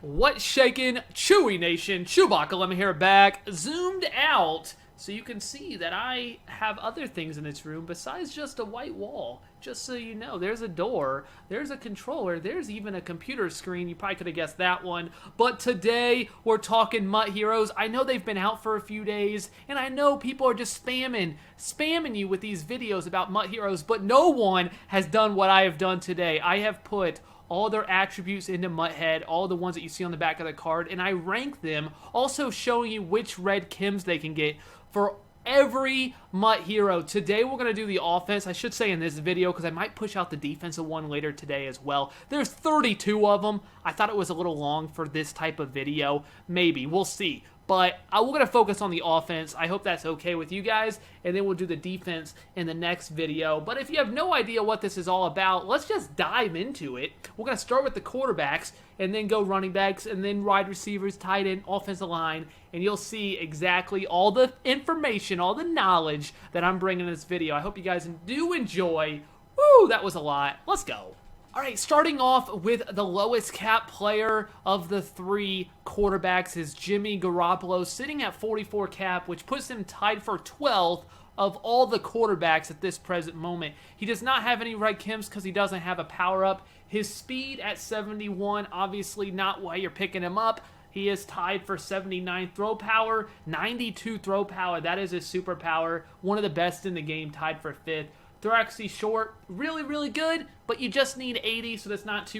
What's shaking, Chewy Nation? ChewbaccaLemma here, back, zoomed out, so you can see that I have other things in this room besides just a white wall. Just so you know, there's a door, there's a controller, there's even a computer screen. You probably could have guessed that one. But today, we're talking MUT Heroes. I know they've been out for a few days, and I know people are just spamming you with these videos about MUT Heroes, but no one has done what I have done today. I have put all their attributes into MUThead, all the ones that you see on the back of the card, and I rank them, also showing you which red Kims they can get for every MUT hero. Today we're going to do the offense, I should say in this video, because I might push out the defensive one later today as well. There's 32 of them. I thought it was a little long for this type of video. Maybe, we'll see. But we're going to focus on the offense. I hope that's okay with you guys. And then we'll do the defense in the next video. But if you have no idea what this is all about, let's just dive into it. We're going to start with the quarterbacks and then go running backs and then wide receivers, tight end, offensive line. And you'll see exactly all the information, all the knowledge that I'm bringing in this video. I hope you guys do enjoy. Woo, that was a lot. Let's go. All right, starting off with the lowest cap player of the three quarterbacks is Jimmy Garoppole, sitting at 44 cap, which puts him tied for 12th of all the quarterbacks at this present moment. He does not have any red Kims because he doesn't have a power-up. His speed at 71, obviously not why you're picking him up. He is tied for 79 throw power, 92 throw power. That is his superpower. One of the best in the game, tied for 5th. Thoraxy short, really, really good, but you just need 80, so that's not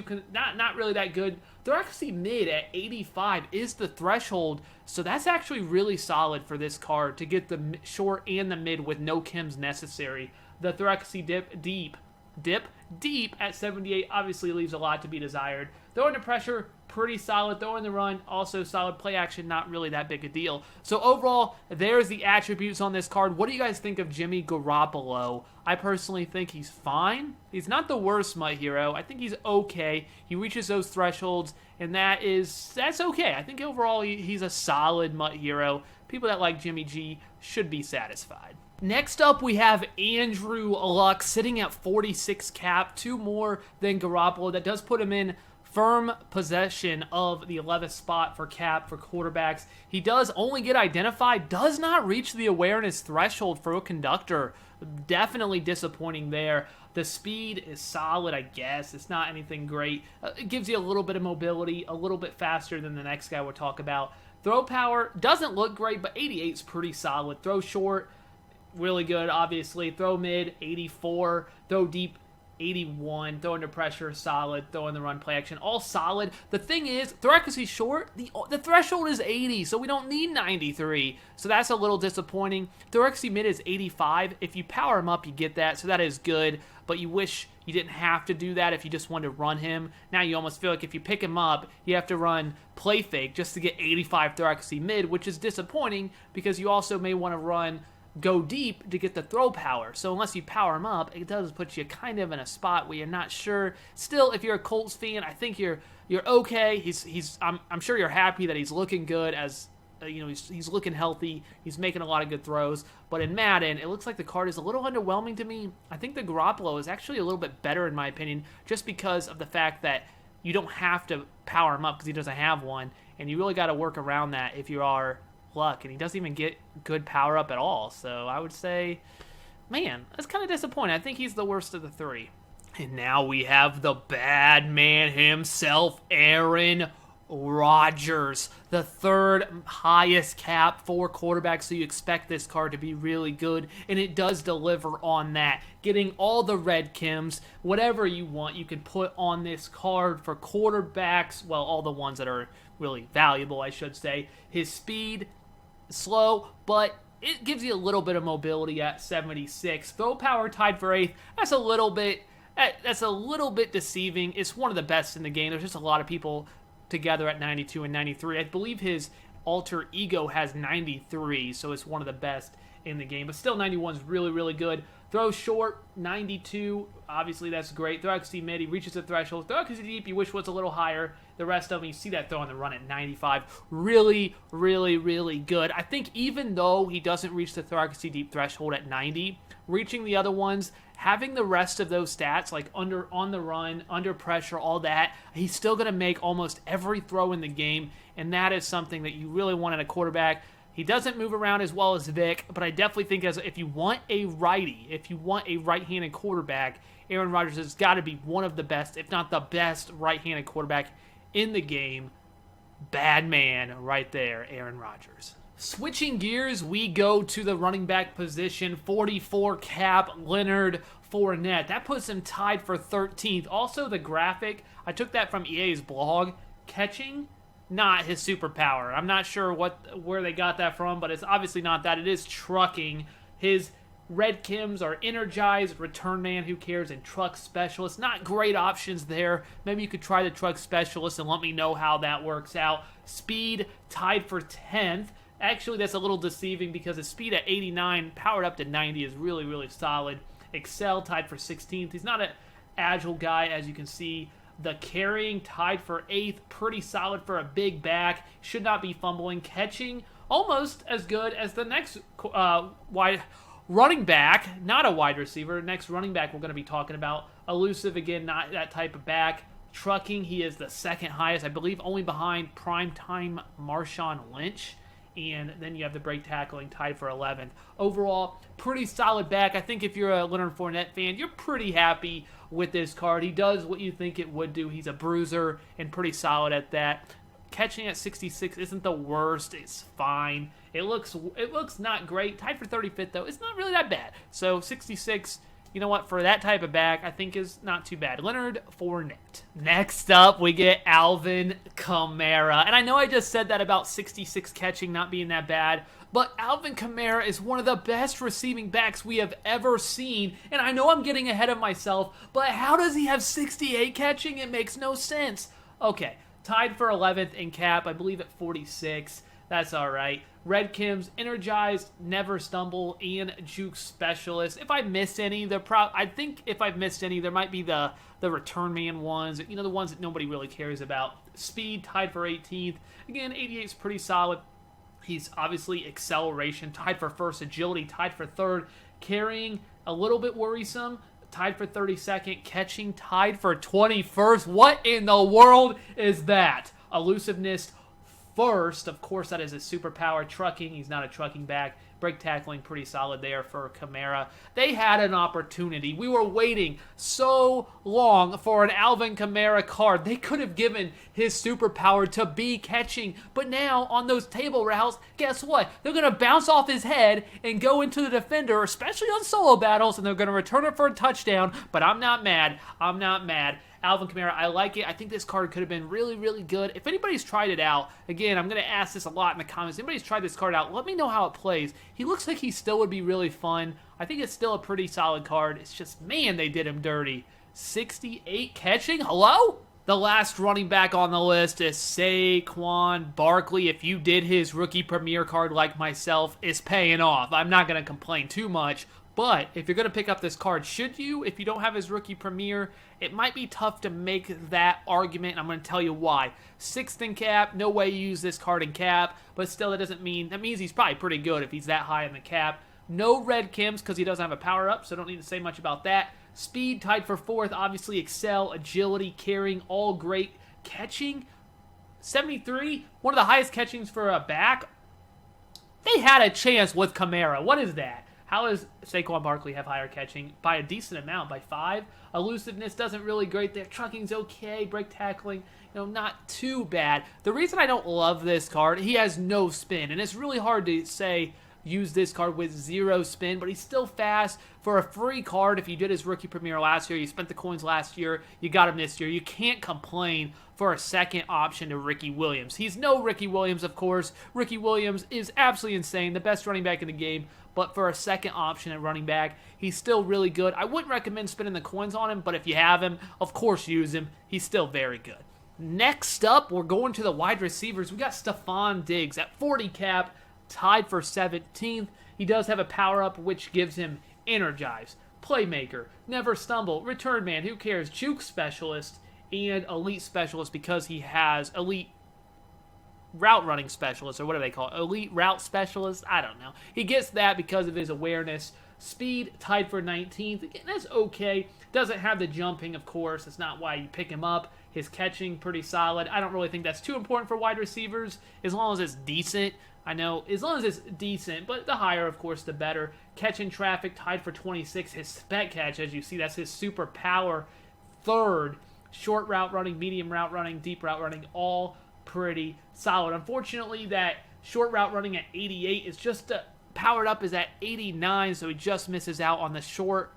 really that good. Thoraxy mid at 85 is the threshold, so that's actually really solid for this card to get the short and the mid with no Kims necessary. The Thoraxy dip deep at 78 obviously leaves a lot to be desired. Throwing the pressure, pretty solid. Throwing the run, also solid. Play action, not really that big a deal. So overall, there's the attributes on this card. What do you guys think of Jimmy Garoppole? I personally think he's fine. He's not the worst MUT hero. I think he's okay. He reaches those thresholds, and that's okay. I think overall he's a solid MUT hero. People that like Jimmy G should be satisfied. Next up, we have Andrew Luck sitting at 46 cap, 2 more than Garoppole. That does put him in firm possession of the 11th spot for cap for quarterbacks. He does only get identified, does not reach the awareness threshold for a conductor. Definitely disappointing there. The speed is solid, I guess. It's not anything great. It gives you a little bit of mobility, a little bit faster than the next guy we'll talk about. Throw power doesn't look great, but 88 is pretty solid. Throw short, really good, obviously. Throw mid, 84. Throw deep, 81. Throw under pressure, solid. Throw in the run, play action, all solid. The thing is, Thoraxy short, the threshold is 80, so we don't need 93. So that's a little disappointing. Thoraxy mid is 85. If you power him up, you get that, so that is good. But you wish you didn't have to do that if you just wanted to run him. Now you almost feel like if you pick him up, you have to run play fake just to get 85 Thoraxy mid, which is disappointing because you also may want to run go deep to get the throw power. So unless you power him up, it does put you kind of in a spot where you're not sure. Still, if you're a Colts fan, I think you're okay. I'm sure you're happy that he's looking good as he's looking healthy. He's making a lot of good throws. But in Madden, it looks like the card is a little underwhelming to me. I think the Garoppole is actually a little bit better in my opinion, just because of the fact that you don't have to power him up because he doesn't have one, and you really got to work around that if you are Luck, and he doesn't even get good power up at all. So I would say, man, that's kind of disappointing. I think he's the worst of the three. And now we have the bad man himself, Aaron Rodgers, the third highest cap for quarterbacks, so you expect this card to be really good, and it does deliver on that. Getting all the red Kims, whatever you want, you can put on this card for quarterbacks, well, all the ones that are really valuable, I should say. His speed, slow, but it gives you a little bit of mobility at 76. Throw power tied for 8th. That's a little bit deceiving. It's one of the best in the game. There's just a lot of people together at 92 and 93. I believe his alter ego has 93, so it's one of the best in the game. But still, 91 is really, really good. Throw short, 92. Obviously, that's great. Throw XC mid, he reaches the threshold. Throw XC deep, you wish was a little higher. The rest of them, you see that throw on the run at 95. Really, really, really good. I think even though he doesn't reach the thoracic deep threshold at 90, reaching the other ones having the rest of those stats, like on the run, under pressure, all that, he's still going to make almost every throw in the game, and that is something that you really want in a quarterback. He doesn't move around as well as Vic, but I definitely think if you want a righty, if you want a right-handed quarterback, Aaron Rodgers has got to be one of the best, if not the best, right-handed quarterback in the game. Bad man right there, Aaron Rodgers. Switching gears, we go to the running back position. 44 cap, Leonard Fournette. That puts him tied for 13th. Also, the graphic, I took that from EA's blog. Catching, not his superpower. I'm not sure where they got that from, but it's obviously not that. It is trucking. His red Kims are energized, return man, who cares, and truck specialist. Not great options there. Maybe you could try the truck specialist and let me know how that works out. Speed, tied for 10th. Actually, that's a little deceiving because his speed at 89, powered up to 90, is really, really solid. Excel, tied for 16th. He's not an agile guy, as you can see. The carrying, tied for 8th. Pretty solid for a big back. Should not be fumbling. Catching, almost as good as the next wide running back. Not a wide receiver. Next running back we're going to be talking about. Elusive, again, not that type of back. Trucking, he is the second highest, I believe, only behind primetime Marshawn Lynch. And then you have the break tackling, tied for 11th. Overall, pretty solid back. I think if you're a Leonard Fournette fan, you're pretty happy with this card. He does what you think it would do. He's a bruiser and pretty solid at that. Catching at 66 isn't the worst. It's fine. It looks not great. Tied for 35th, though. It's not really that bad. So 66, you know what, for that type of back, I think is not too bad. Leonard Fournette. Next up, we get Alvin Kamara. And I know I just said that about 66 catching not being that bad, but Alvin Kamara is one of the best receiving backs we have ever seen. And I know I'm getting ahead of myself, but how does he have 68 catching? It makes no sense. Okay, tied for 11th in cap, I believe at 46. That's all right. Red Kims, energized, never stumble, and juke specialist. If I missed any, I think if I've missed any, there might be the return man ones, the ones that nobody really cares about. Speed, tied for 18th. Again, 88 is pretty solid. He's obviously acceleration, tied for first. Agility, tied for third. Carrying, a little bit worrisome, tied for 32nd. Catching, tied for 21st. What in the world is that? Elusiveness, first. Of course, that is his superpower. Trucking, he's not a trucking back. Break tackling, pretty solid there for Kamara. They had an opportunity. We were waiting so long for an Alvin Kamara card. They could have given his superpower to be catching. But now, on those table routes, guess what? They're going to bounce off his head and go into the defender, especially on solo battles, and they're going to return it for a touchdown. But I'm not mad. I'm not mad. Alvin Kamara, I like it. I think this card could have been really, really good. If anybody's tried it out, again, I'm going to ask this a lot in the comments. If anybody's tried this card out, let me know how it plays. He looks like he still would be really fun. I think it's still a pretty solid card. It's just, man, they did him dirty. 68 catching? Hello? The last running back on the list is Saquon Barkley. If you did his rookie premier card like myself, it's paying off. I'm not going to complain too much. But if you're going to pick up this card, should you? If you don't have his rookie premier, it might be tough to make that argument, and I'm going to tell you why. 6th in cap, no way you use this card in cap, but still that means he's probably pretty good if he's that high in the cap. No red Kims because he doesn't have a power-up, so don't need to say much about that. Speed, tied for 4th, obviously excel, agility, carrying, all great. Catching, 73, one of the highest catchings for a back. They had a chance with Kamara. What is that? How does Saquon Barkley have higher catching? By a decent amount, by 5. Elusiveness doesn't really great there. Trucking's okay. Break tackling, not too bad. The reason I don't love this card, he has no spin, and it's really hard to say use this card with 0 spin, but he's still fast. For a free card, if you did his rookie premiere last year, you spent the coins last year, you got him this year, you can't complain for a second option to Ricky Williams. He's no Ricky Williams, of course. Ricky Williams is absolutely insane, the best running back in the game, but for a second option at running back, he's still really good. I wouldn't recommend spending the coins on him, but if you have him, of course use him. He's still very good. Next up, we're going to the wide receivers. We got Stephon Diggs at 40 cap, tied for 17th. He does have a power-up, which gives him energize, playmaker, never stumble, return man, who cares, juke specialist, and elite specialist because he has elite route running specialist, or what do they call it? Elite route specialist? I don't know. He gets that because of his awareness. Speed, tied for 19th. Again, that's okay. Doesn't have the jumping, of course. That's not why you pick him up. His catching, pretty solid. I don't really think that's too important for wide receivers, as long as it's decent. I know, as long as it's decent, but the higher, of course, the better. Catching traffic, tied for 26. His spec catch, as you see, that's his super power. Third, short route running, medium route running, deep route running, all pretty solid. Unfortunately, that short route running at 88 is just powered up is at 89, so he just misses out on the short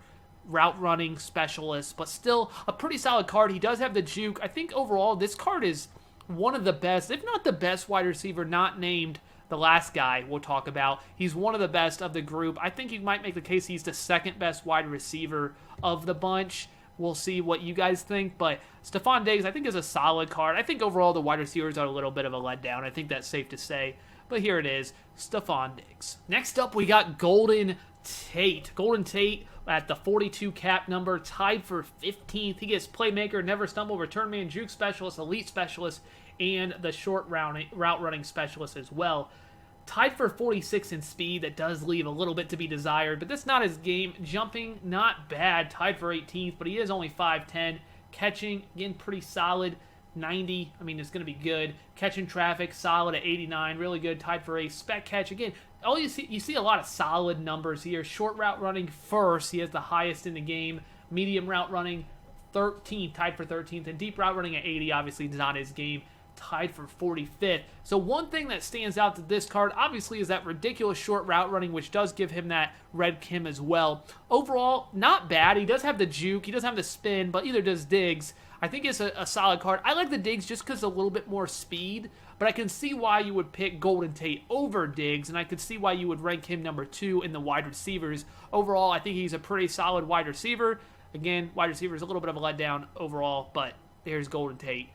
route running specialist, but still a pretty solid card. He does have the juke. I think overall this card is one of the best, if not the best wide receiver, not named the last guy we'll talk about. He's one of the best of the group. I think you might make the case he's the second best wide receiver of the bunch. We'll see what you guys think, but Stefon Diggs I think is a solid card. I think overall the wide receivers are a little bit of a letdown. I think that's safe to say, but here it is, Stefon Diggs. Next up we got Golden Tate. Golden Tate at the 42 cap number, tied for 15th. He gets playmaker, never stumble, return man, juke specialist, elite specialist, and the short route running specialist as well. Tied for 46 in speed. That does leave a little bit to be desired, but that's not his game. Jumping, not bad. Tied for 18th, but he is only 5'10". Catching, again, pretty solid. 90, I mean, it's going to be good. Catching traffic, solid at 89, really good. Tied for a spec catch. Again, all you see a lot of solid numbers here. Short route running first, he has the highest in the game. Medium route running 13th, tied for 13th, and deep route running at 80, obviously is not his game, tied for 45th. So one thing that stands out to this card, obviously, is that ridiculous short route running, which does give him that red Kim as well. Overall, not bad. He does have the juke, he doesn't have the spin, but either does Diggs. I think it's a solid card. I like the Diggs just because a little bit more speed, but I can see why you would pick Golden Tate over Diggs, and I could see why you would rank him number 2 in the wide receivers. Overall, I think he's a pretty solid wide receiver. Again, wide receiver is a little bit of a letdown overall, but there's Golden Tate.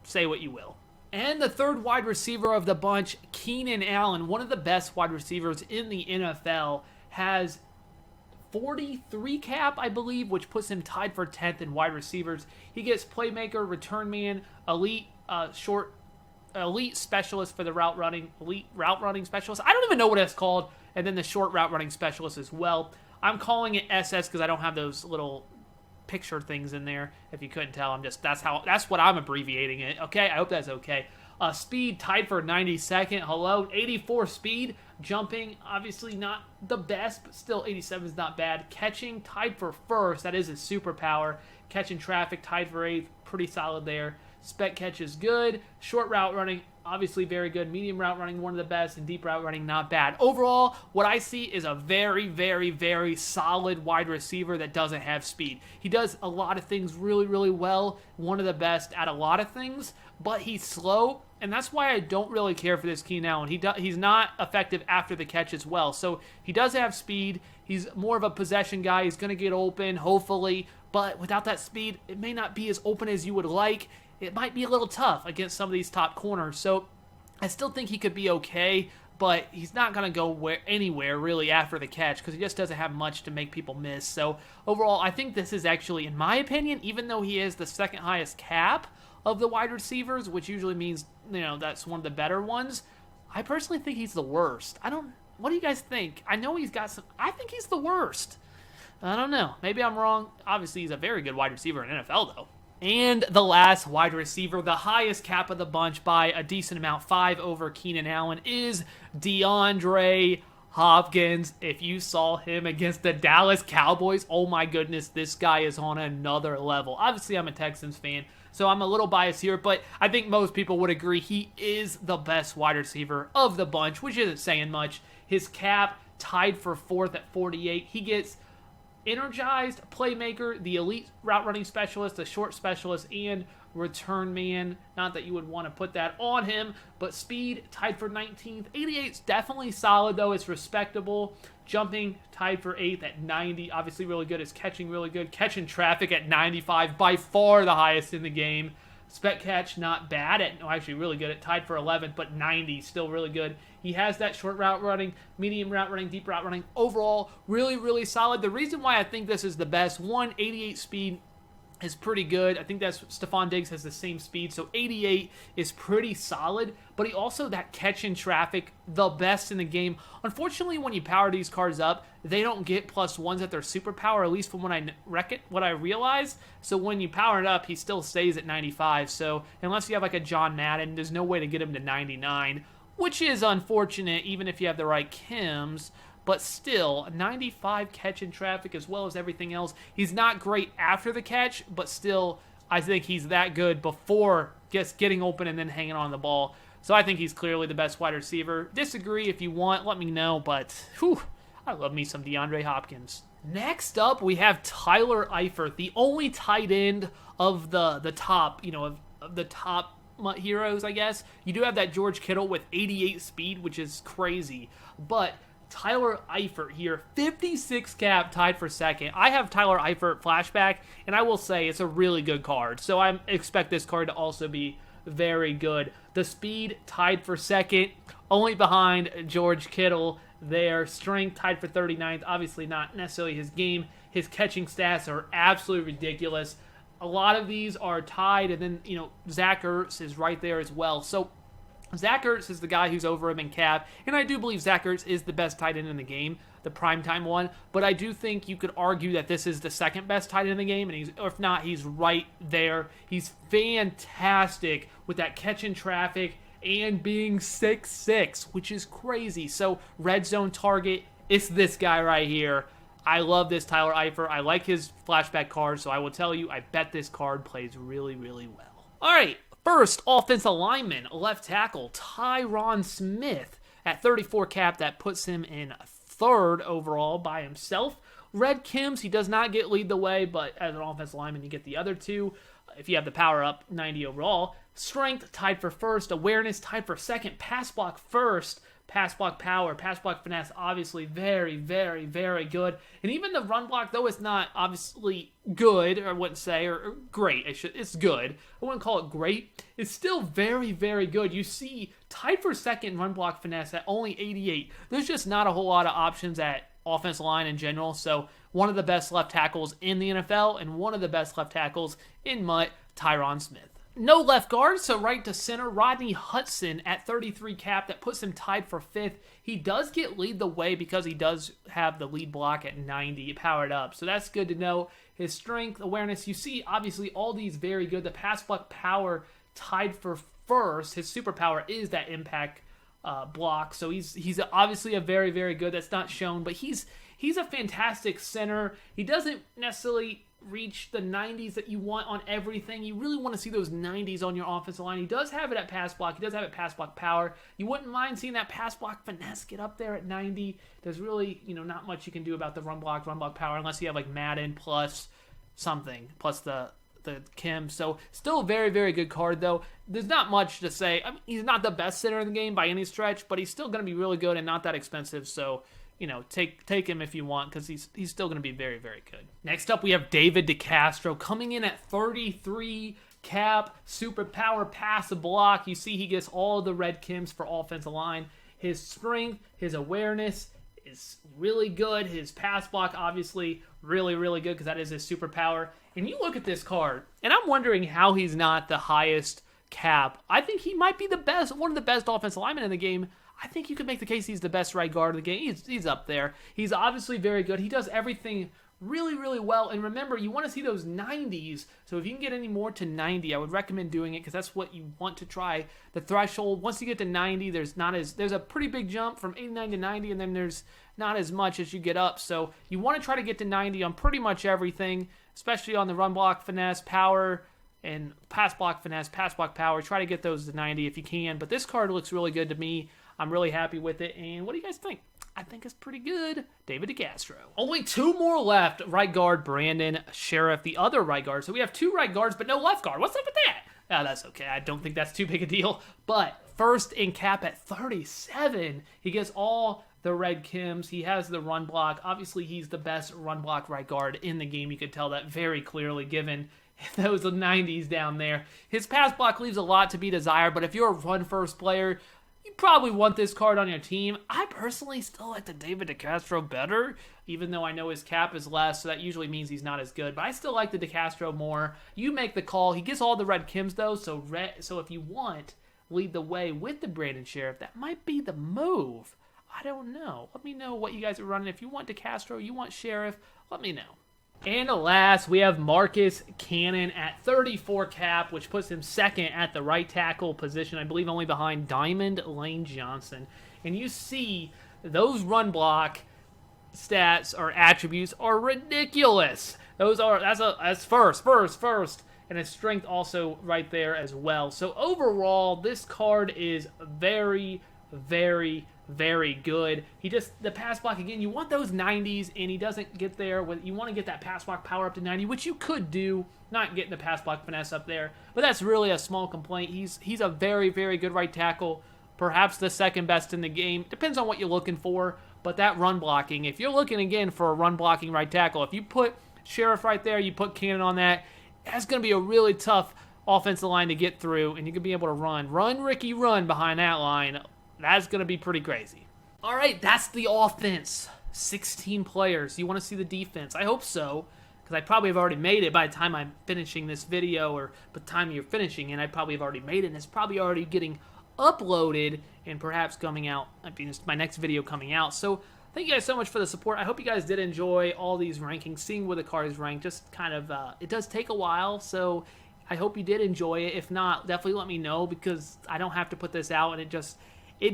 Say what you will. And the third wide receiver of the bunch, Keenan Allen, one of the best wide receivers in the NFL, has 43 cap, I believe, which puts him tied for 10th in wide receivers. He gets playmaker, return man, elite specialist for the elite route running specialist. I don't even know what it's called. And then the short route running specialist as well. I'm calling it SS because I don't have those little picture things in there. If you couldn't tell, that's what I'm abbreviating it. Okay, I hope that's okay. Speed, tied for 92nd. Hello, 84 speed. Jumping, obviously not the best, but still 87 is not bad. Catching, tied for first. That is his superpower. Catching traffic, tied for 8th. Pretty solid there. Spec catch is good. Short route running, obviously very good. Medium route running, one of the best. And deep route running, not bad. Overall, what I see is a very, very, very solid wide receiver that doesn't have speed. He does a lot of things really, really well. One of the best at a lot of things, but he's slow. And that's why I don't really care for this Keenan Allen. He's not effective after the catch as well. So he does have speed. He's more of a possession guy. He's going to get open, hopefully. But without that speed, it may not be as open as you would like. It might be a little tough against some of these top corners. So I still think he could be okay, but he's not going to go anywhere really after the catch because he just doesn't have much to make people miss. So overall, I think this is actually, in my opinion, even though he is the second highest cap of the wide receivers, which usually means, that's one of the better ones, I personally think he's the worst. What do you guys think? I know he's got I think he's the worst. I don't know. Maybe I'm wrong. Obviously, he's a very good wide receiver in NFL, though. And the last wide receiver, the highest cap of the bunch by a decent amount, 5 over Keenan Allen, is DeAndre Hopkins. If you saw him against the Dallas Cowboys, oh my goodness, this guy is on another level. Obviously, I'm a Texans fan, so I'm a little biased here, but I think most people would agree he is the best wide receiver of the bunch, which isn't saying much. His cap tied for 4th at 48. He gets energized, playmaker, the elite route running specialist, the short specialist, and return man. Not that you would want to put that on him, but speed, tied for 19th. 88 is definitely solid, though. It's respectable. Jumping, tied for 8th at 90. Obviously really good. His catching, really good. Catching traffic at 95, by far the highest in the game. Spec catch, not bad. Actually really good. It tied for 11th, but 90, still really good. He has that short route running, medium route running, deep route running. Overall, really, really solid. The reason why I think this is the best, 88 speed, is pretty good. I think that's Stephon Diggs has the same speed, so 88 is pretty solid, but he also, that catch in traffic, the best in the game. Unfortunately, when you power these cards up, they don't get +1s at their superpower, at least from what I realized. So when you power it up, he still stays at 95, so unless you have like a John Madden, there's no way to get him to 99, which is unfortunate even if you have the right Kims. But still, 95 catch in traffic as well as everything else. He's not great after the catch, but still, I think he's that good before just getting open and then hanging on the ball. So I think he's clearly the best wide receiver. Disagree if you want, let me know, but whew, I love me some DeAndre Hopkins. Next up, we have Tyler Eifert, the only tight end of the top, of the top MUT Heroes, I guess. You do have that George Kittle with 88 speed, which is crazy, but Tyler Eifert here, 56 cap, tied for second. I have Tyler Eifert flashback, and I will say it's a really good card. So I expect this card to also be very good. The speed, tied for second, only behind George Kittle there. Strength, tied for 39th. Obviously not necessarily his game. His catching stats are absolutely ridiculous. A lot of these are tied, and then, Zach Ertz is right there as well. So Zach Ertz is the guy who's over him in cap, and I do believe Zach Ertz is the best tight end in the game, the primetime one, but I do think you could argue that this is the second best tight end in the game, and or if not, he's right there. He's fantastic with that catch in traffic and being 6'6", which is crazy. So red zone target, it's this guy right here. I love this Tyler Eifert. I like his flashback card, so I will tell you, I bet this card plays really, really well. All right. First, offensive lineman, left tackle, Tyron Smith at 34 cap. That puts him in third overall by himself. Red Kims, he does not get lead the way, but as an offensive lineman, you get the other two. If you have the power up, 90 overall. Strength, tied for first. Awareness, tied for second. Pass block first. Pass block power, pass block finesse, obviously very, very, very good. And even the run block, though it's not obviously good, I wouldn't say, or great, it's good. I wouldn't call it great. It's still very, very good. You see, tied for second run block finesse at only 88. There's just not a whole lot of options at offensive line in general. So one of the best left tackles in the NFL and one of the best left tackles in MUT, Tyron Smith. No left guard, so right to center, Rodney Hudson at 33 cap. That puts him tied for fifth. He does get lead the way because he does have the lead block at 90 powered up, so that's good to know. His strength, awareness, you see obviously all these very good. The pass block power tied for first. His superpower is that impact block, so he's obviously a very, very good. That's not shown, but he's a fantastic center. He doesn't necessarily reach the 90s that you want on everything. You really want to see those 90s on your offensive line. He does have it at pass block. He does have it pass block power. You wouldn't mind seeing that pass block finesse get up there at 90. There's really, not much you can do about the run block power unless you have like Madden plus something, plus the Kim. So still a very, very good card though. There's not much to say. I mean, he's not the best center in the game by any stretch, but he's still going to be really good and not that expensive. So take him if you want, because he's still going to be very, very good. Next up, we have David DeCastro coming in at 33 cap, superpower, pass, block. You see he gets all the red Kims for offensive line. His strength, his awareness is really good. His pass block, obviously, really, really good because that is his superpower. And you look at this card, and I'm wondering how he's not the highest cap. I think he might be one of the best offensive linemen in the game. I think you could make the case he's the best right guard in the game. He's up there. He's obviously very good. He does everything really, really well. And remember, you want to see those 90s. So if you can get any more to 90, I would recommend doing it because that's what you want to try. The threshold, once you get to 90, there's a pretty big jump from 89 to 90, and then there's not as much as you get up. So you want to try to get to 90 on pretty much everything, especially on the run block, finesse, power, and pass block, finesse, pass block, power. Try to get those to 90 if you can. But this card looks really good to me. I'm really happy with it, and what do you guys think? I think it's pretty good. David DeCastro. Only two more left. Right guard, Brandon Scherff, the other right guard. So we have two right guards, but no left guard. What's up with that? Oh, that's okay. I don't think that's too big a deal. But first in cap at 37, he gets all the red Kims. He has the run block. Obviously, he's the best run block right guard in the game. You could tell that very clearly given those 90s down there. His pass block leaves a lot to be desired, but if you're a run-first player, you probably want this card on your team. I personally still like the David DeCastro better, even though I know his cap is less, so that usually means he's not as good. But I still like the DeCastro more. You make the call. He gets all the red Kims, though, so if you want, lead the way with the Brandon Scherff. That might be the move. I don't know. Let me know what you guys are running. If you want DeCastro, you want Scherff, let me know. And last, we have Marcus Cannon at 34 cap, which puts him second at the right tackle position, I believe only behind Diamond Lane Johnson. And you see those run block stats or attributes are ridiculous. That's first, and his strength also right there as well. So overall, this card is very, very, very good. The pass block, again, you want those 90s, and he doesn't get there. You want to get that pass block power up to 90, which you could do, not getting the pass block finesse up there. But that's really a small complaint. He's a very, very good right tackle, perhaps the second best in the game. Depends on what you're looking for, but that run blocking, if you're looking, again, for a run blocking right tackle, if you put Scherff right there, you put Cannon on that's going to be a really tough offensive line to get through, and you can be able to run. Run, Ricky, run behind that line. That's going to be pretty crazy. All right, that's the offense. 16 players. You want to see the defense? I hope so, because I probably have already made it by the time I'm finishing this video, or by the time you're finishing it, I probably have already made it, and it's probably already getting uploaded and perhaps coming out. I mean, it's my next video coming out. So thank you guys so much for the support. I hope you guys did enjoy all these rankings, seeing where the card is ranked. Just kind of, it does take a while, so I hope you did enjoy it. If not, definitely let me know, because I don't have to put this out, and it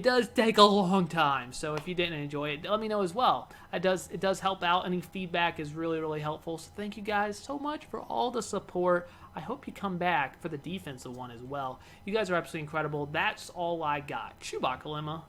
does take a long time. So if you didn't enjoy it, let me know as well. It does help out. Any feedback is really, really helpful. So thank you guys so much for all the support. I hope you come back for the defensive one as well. You guys are absolutely incredible. That's all I got. ChewbaccaLemma.